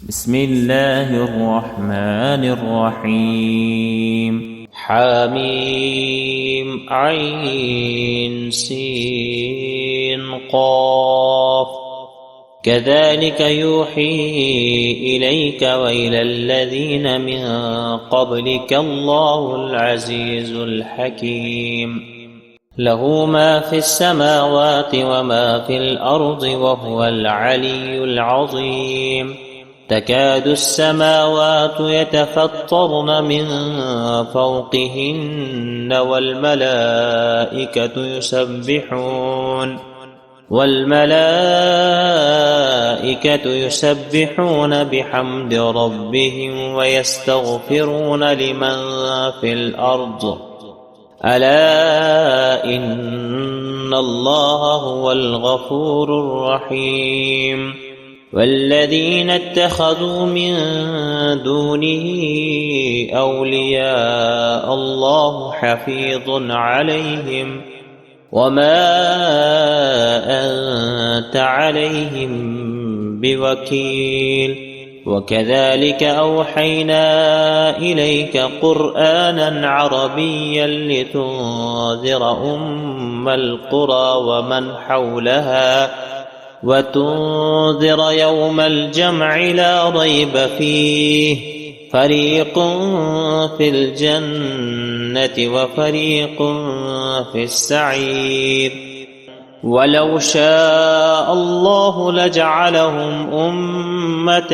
بسم الله الرحمن الرحيم. حميم عين سين قاف. كذلك يوحي إليك وإلى الذين من قبلك الله العزيز الحكيم. له ما في السماوات وما في الأرض وهو العلي العظيم. تكاد السماوات يتفطرن من فوقهن والملائكة يسبحون بحمد ربهم ويستغفرون لمن في الأرض ألا إن الله هو الغفور الرحيم. والذين اتخذوا من دونه أولياء الله حفيظ عليهم وما أنت عليهم بوكيل. وكذلك أوحينا إليك قرآنا عربيا لتنذر أم القرى ومن حولها وتنذر يوم الجمع لا ريب فيه فريق في الجنة وفريق في السعير. ولو شاء الله لجعلهم أمة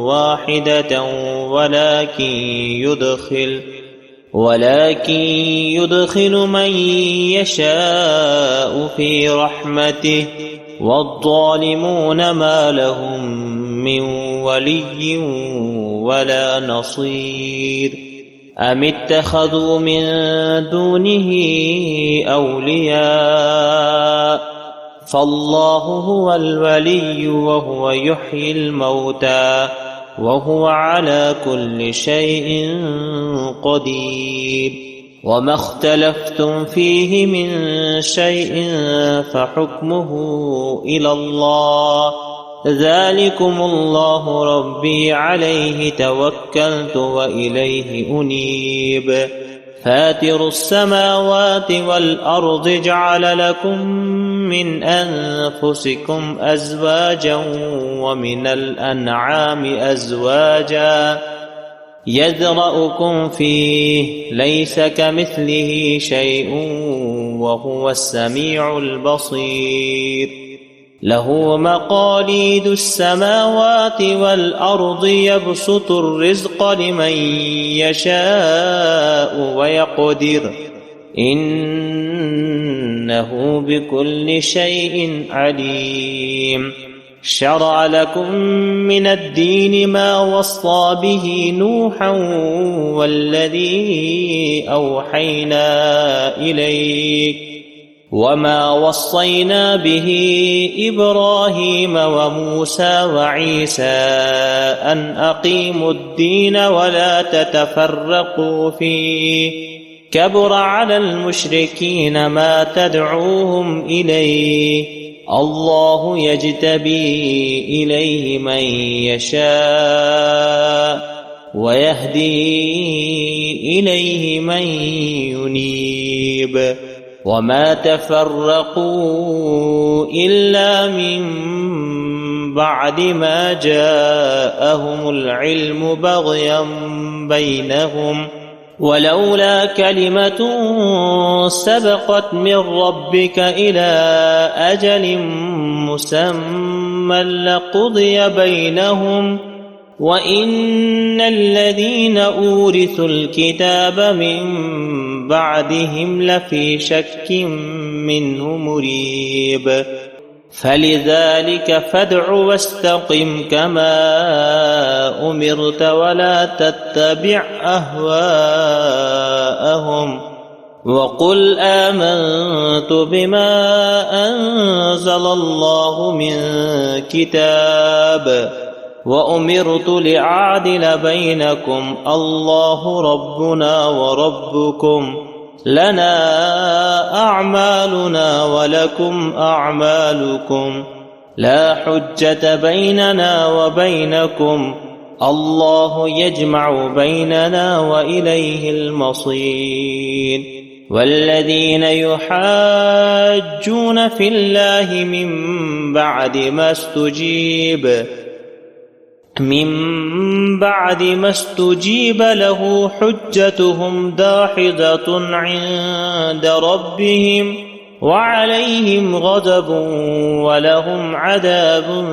واحدة ولكن يدخل من يشاء في رحمته والظالمون ما لهم من ولي ولا نصير. أم اتخذوا من دونه أولياء فالله هو الولي وهو يحيي الموتى وهو على كل شيء قدير. وما اختلفتم فيه من شيء فحكمه إلى الله ذلكم الله ربي عليه توكلت وإليه أنيب. فاتر السماوات والأرض جعل لكم من أنفسكم أزواجا ومن الأنعام أزواجا يذرأكم فيه ليس كمثله شيء وهو السميع البصير. له مقاليد السماوات والأرض يبسط الرزق لمن يشاء ويقدر إنه بكل شيء عليم. شرع لكم من الدين ما وصى به نوحا والذي أوحينا إليك وما وصينا به إبراهيم وموسى وعيسى أن أقيموا الدين ولا تتفرقوا فيه كبر على المشركين ما تدعوهم إليه الله يجتبي إليه من يشاء ويهدي إليه من ينيب. وما تفرقوا إلا من بعد ما جاءهم العلم بغيا بينهم ولولا كلمة سبقت من ربك إلى أجل مسمى لقضي بينهم وإن الذين أورثوا الكتاب من بعدهم لفي شك منه مريب. فلذلك فادع واستقم كما أمرت ولا تتبع أهواءهم وقل آمنت بما أنزل الله من كتاب وأمرت لأعدل بينكم الله ربنا وربكم لنا أعمالنا ولكم أعمالكم لا حجة بيننا وبينكم الله يجمع بيننا وإليه المصير والذين يحاجون في الله من بعد ما استجيب له حجتهم داحضة عند ربهم وعليهم غضب ولهم عذاب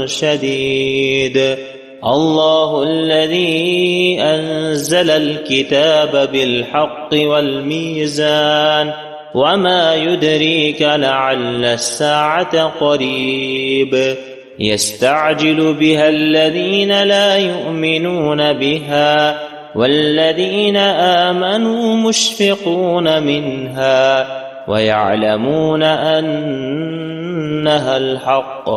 شديد الله الذي أنزل الكتاب بالحق والميزان وما يدريك لعل الساعة قريب يستعجل بها الذين لا يؤمنون بها والذين آمنوا مشفقون منها ويعلمون أنها الحق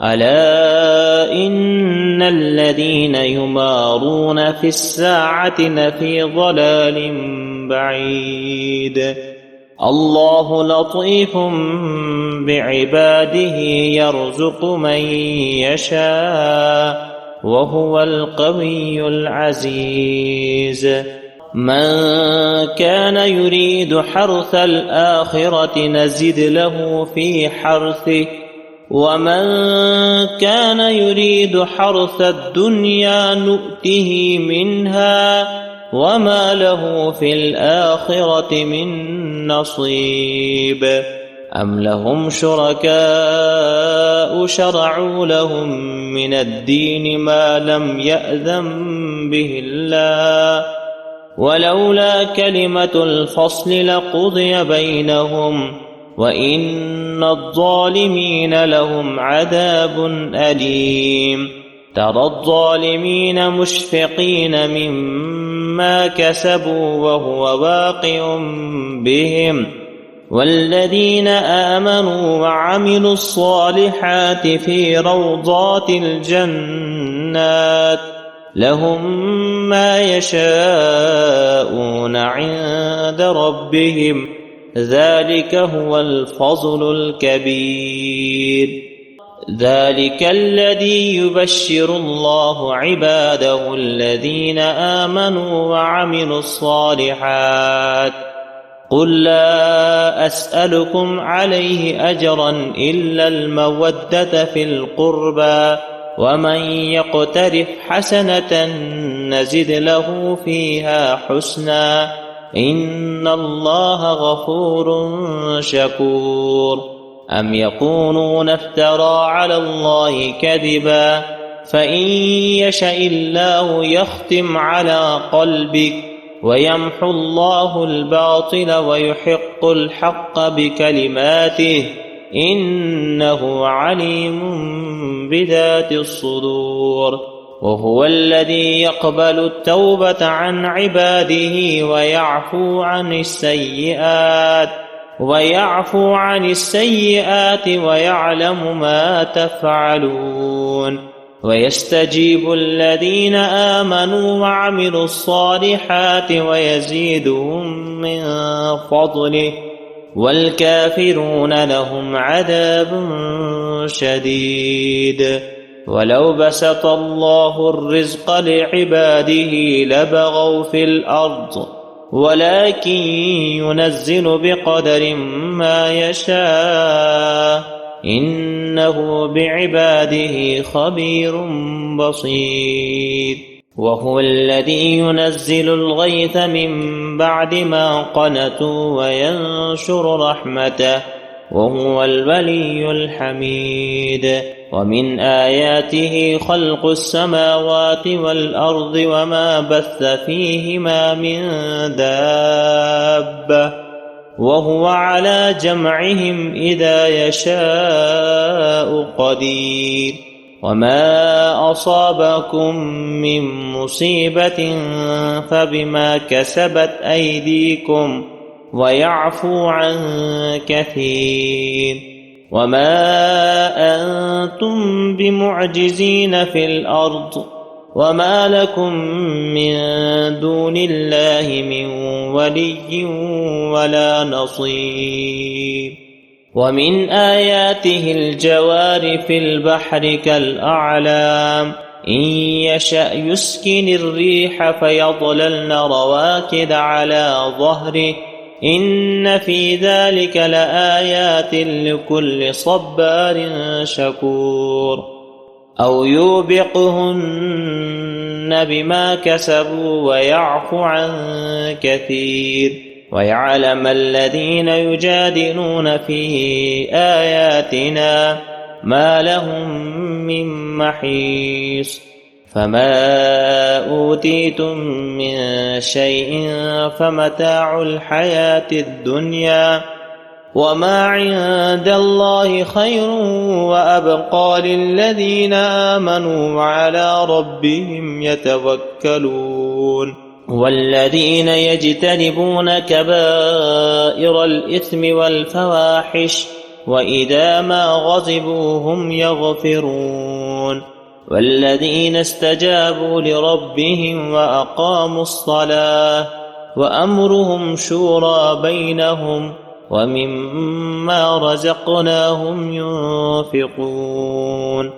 ألا إن الذين يمارون في الساعة لفي ضلال بعيد الله لطيف بعباده يرزق من يشاء وهو القوي العزيز من كان يريد حرث الآخرة نزد له في حرثه ومن كان يريد حرث الدنيا نؤته منها وما له في الآخرة من نصيب أم لهم شركاء شرعوا لهم من الدين ما لم يأذن به الله ولولا كلمة الفصل لقضي بينهم وإن الظالمين لهم عذاب أليم ترى الظالمين مشفقين مما كسبوا وهو واقع بهم والذين آمنوا وعملوا الصالحات في روضات الجنات لهم ما يشاءون عند ربهم ذلك هو الفضل الكبير ذلك الذي يبشر الله عباده الذين آمنوا وعملوا الصالحات قل لا أسألكم عليه أجرا إلا المودة في القربى ومن يقترف حسنة نزد له فيها حسنا إن الله غفور شكور أم يقولون افترى على الله كذبا فإن يشأ الله يختم على قلبك ويمحو الله الباطل ويحق الحق بكلماته إنه عليم بذات الصدور وهو الذي يقبل التوبة عن عباده ويعفو عن السيئات ويعلم ما تفعلون ويستجيب الذين آمنوا وعملوا الصالحات ويزيدهم من فضله والكافرون لهم عذاب شديد ولو بسط الله الرزق لعباده لبغوا في الأرض ولكن ينزل بقدر ما يشاء إنه بعباده خبير بصير وهو الذي ينزل الغيث من بعد ما قنطوا وينشر رحمته وهو الولي الحميد ومن آياته خلق السماوات والأرض وما بث فيهما من دابة وهو على جمعهم إذا يشاء قدير وما أصابكم من مصيبة فبما كسبت أيديكم ويعفو عن كثير وما أنتم بمعجزين في الأرض وما لكم من دون الله من ولي ولا نصير ومن آياته الجوار في البحر كالأعلام إن يشأ يسكن الريح فيظللن رواكد على ظهره إن في ذلك لآيات لكل صبار شكور أو يوبقهن بما كسبوا ويعفو عن كثير ويعلم الذين يجادلون في آياتنا ما لهم من محيص فما أوتيتم من شيء فمتاع الحياة الدنيا وما عند الله خير وأبقى للذين آمنوا وعلى ربهم يتوكلون والذين يجتنبون كبائر الإثم والفواحش وإذا ما غضبوا هم يغفرون والذين استجابوا لربهم وأقاموا الصلاة وأمرهم شورى بينهم ومما رزقناهم ينفقون